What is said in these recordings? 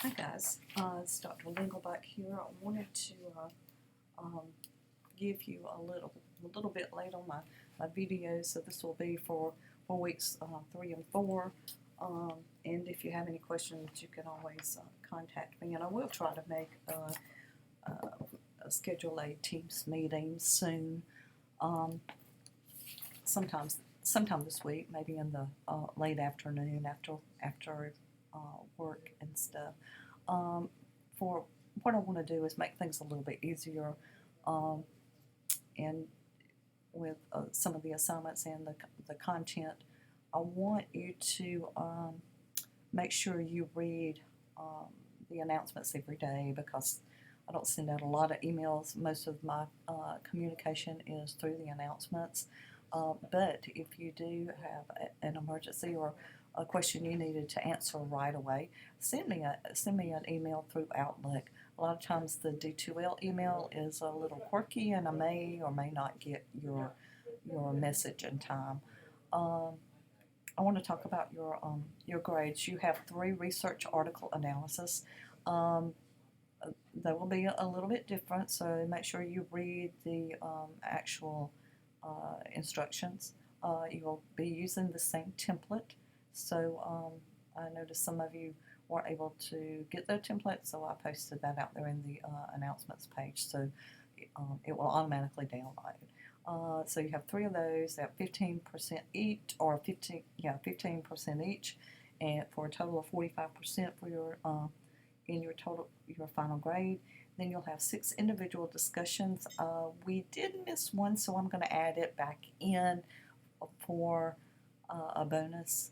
Hi guys, it's Dr. Lingleback here. I wanted to um, give you a little bit late on my video, so this will be for weeks 3 and 4. And if you have any questions, you can always contact me, and I will try to make schedule a Teams meeting soon. Sometime this week, maybe in the late afternoon after work and stuff. For what I want to do is make things a little bit easier, um, and with some of the assignments and the content, I want you to make sure you read the announcements every day, because I don't send out a lot of emails. Most of my communication is through the announcements. But if you do have an emergency or a question you needed to answer right away, send me an email through Outlook. A lot of times the D2L email is a little quirky, and I may or may not get your message in time. I want to talk about your grades. You have 3 research article analysis. They will be a little bit different, so make sure you read the actual instructions. You'll be using the same template. So I noticed some of you weren't able to get their template, so I posted that out there in the announcements page. So it will automatically download. So you have 3 of those at 15% each, or 15% each, and for a total of 45% for your in your final grade. Then you'll have 6 individual discussions. We did miss one, so I'm going to add it back in for a bonus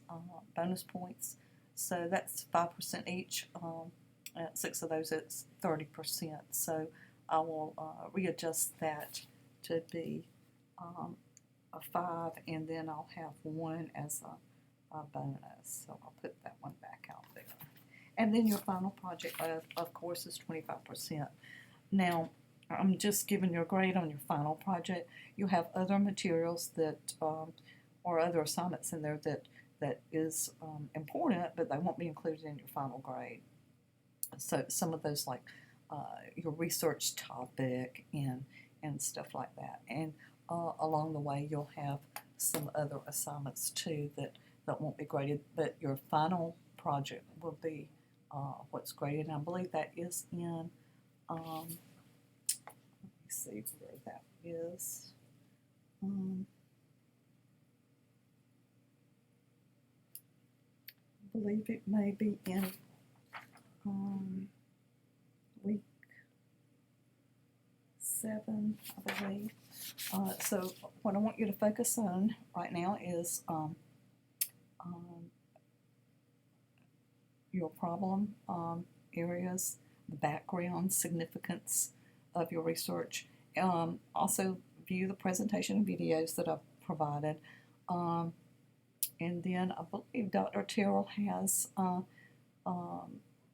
points. So that's 5% each. At 6 of those, it's 30%. So I will readjust that to be a 5, and then I'll have 1 as a bonus. So I'll put that one back out there. And then your final project, of course, is 25%. Now, I'm just giving your grade on your final project. You have other materials that, or other assignments in there that is important, but they won't be included in your final grade. So some of those, like your research topic and stuff like that. And along the way, you'll have some other assignments too that won't be graded, but your final project will be what's graded. And I believe that is in, let me see where that is. I believe it may be in week 7, I believe. So what I want you to focus on right now is your problem areas, the background significance of your research. Also view the presentation videos that I've provided. And then I believe Dr. Terrell has,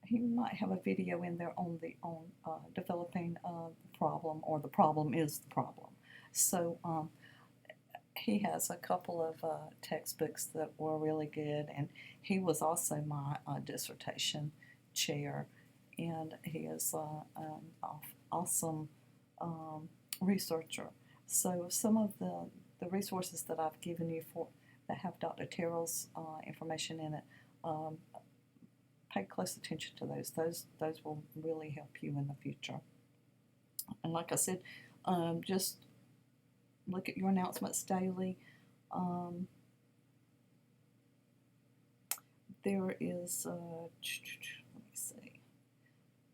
he might have a video in there on developing the problem, or the problem is the problem. So he has a couple of textbooks that were really good, and he was also my dissertation chair, and he is an awesome researcher. So some of the resources that I've given you that have Dr. Terrell's information in it, pay close attention to those. Those will really help you in the future. And like I said, just look at your announcements daily. There is, let me see,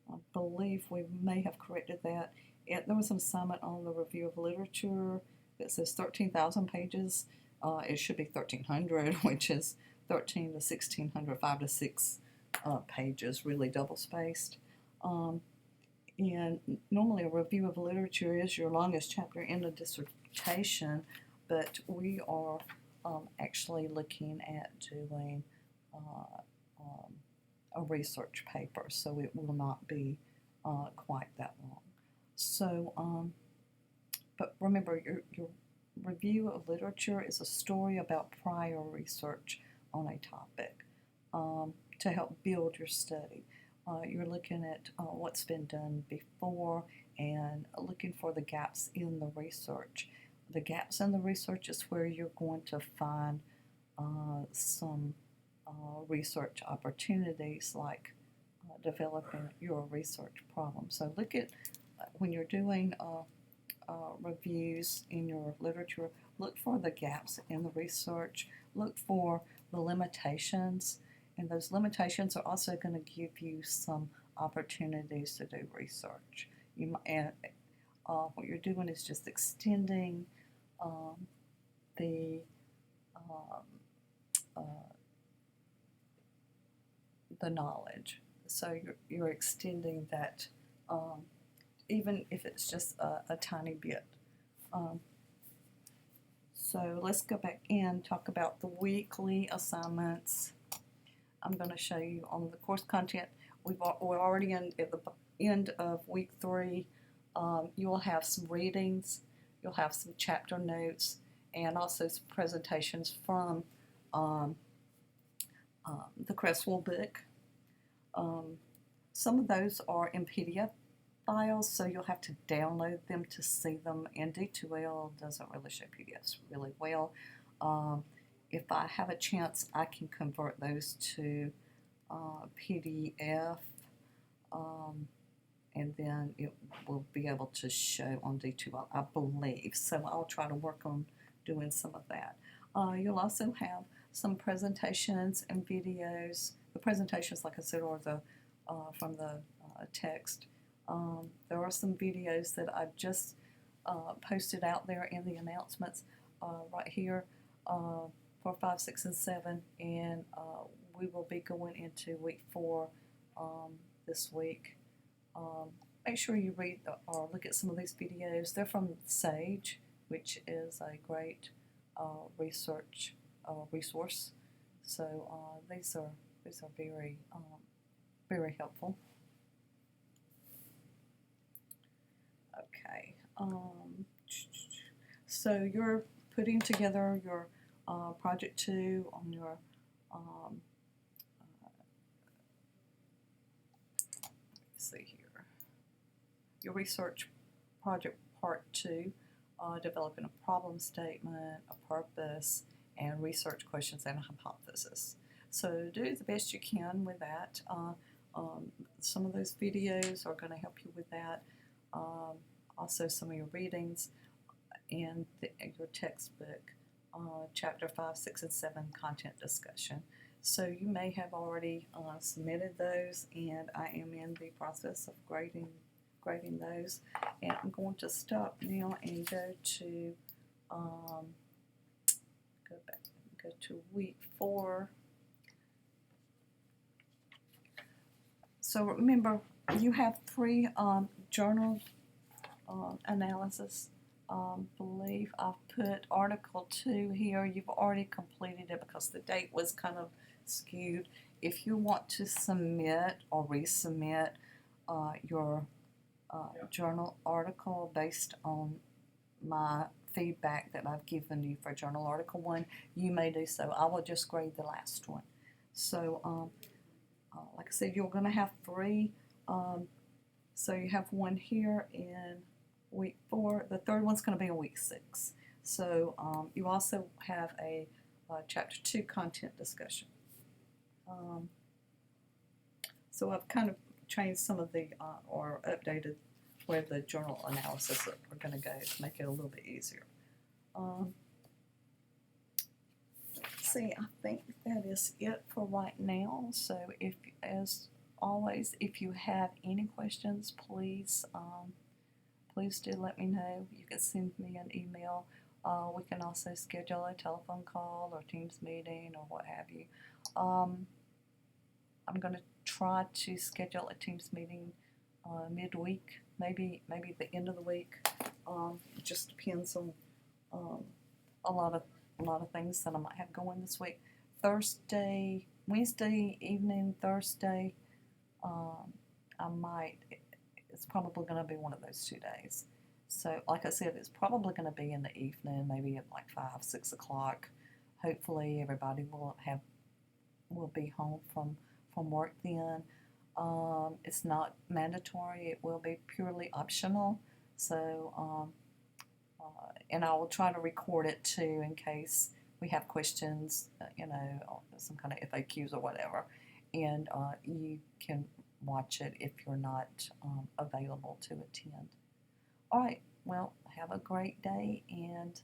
I believe we may have corrected that. There was an assignment on the review of literature that says 13,000 pages. It should be 1,300, which is 13 to 1,600, 5 to 6 pages, really double spaced. And normally a review of literature is your longest chapter in a dissertation, but we are actually looking at doing a research paper, so it will not be quite that long. So, but remember, your review of literature is a story about prior research on a topic to help build your study. you're looking at what's been done before and looking for the gaps in the research. The gaps in the research is where you're going to find some research opportunities, like developing your research problem. So look at when you're doing reviews in your literature, look for the gaps in the research, look for the limitations, and those limitations are also going to give you some opportunities to do research. And what you're doing is just extending the um, uh, the knowledge. So you're extending that, even if it's just a tiny bit. Um, so let's go back and talk about the weekly assignments. I'm going to show you on the course content. We're already at the end of week 3. You will have some readings, you'll have some chapter notes, and also some presentations from the Crestwell book. Some of those are in PDF files, so you'll have to download them to see them, and D2L doesn't really show PDFs really well. If I have a chance, I can convert those to PDF, and then it will be able to show on D2L, I believe. So I'll try to work on doing some of that. You'll also have some presentations and videos. The presentations, like I said, are the from the text. There are some videos that I've just posted out there in the announcements right here for 5, 6, and 7, and we will be going into week 4 this week. Make sure you read or look at some of these videos. They're from Sage, which is a great research resource. So these are very very helpful. Okay. So you're putting together your project 2 on your let's see here, your research project part 2, developing a problem statement, a purpose, and research questions and a hypothesis. So do the best you can with that. Some of those videos are going to help you with that. Also some of your readings and your textbook, chapter 5, 6, and 7 content discussion. So you may have already submitted those, and I am in the process of grading those. And I'm going to stop now and go to week 4. So remember, you have 3 journal analysis. Believe I've put article 2 here. You've already completed it because the date was kind of skewed. If you want to submit or resubmit your journal article based on my feedback that I've given you for journal article 1, you may do so. I will just grade the last one. So like I said, you're going to have 3. So you have one here in week 4. The third one's going to be in week 6. So you also have a chapter 2 content discussion. So I've kind of changed some of the or updated where the journal analysis are going to go to make it a little bit easier. See, I think that is it for right now. So if, as always, if you have any questions, please please do let me know. You can send me an email. We can also schedule a telephone call or Teams meeting or what have you. I'm going to try to schedule a Teams meeting midweek, maybe the end of the week. It just depends on a lot of things that I might have going this week. Wednesday evening, Thursday, I might. It's probably going to be one of those 2 days. So, like I said, it's probably going to be in the evening, maybe at like 5, 6 o'clock. Hopefully, everybody will be home from work then. It's not mandatory. It will be purely optional. So, and I will try to record it too in case we have questions, some kind of FAQs or whatever. And you can watch it if you're not available to attend. All right, well, have a great day, and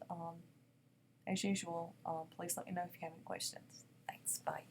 as usual, please let me know if you have any questions. Thanks, bye.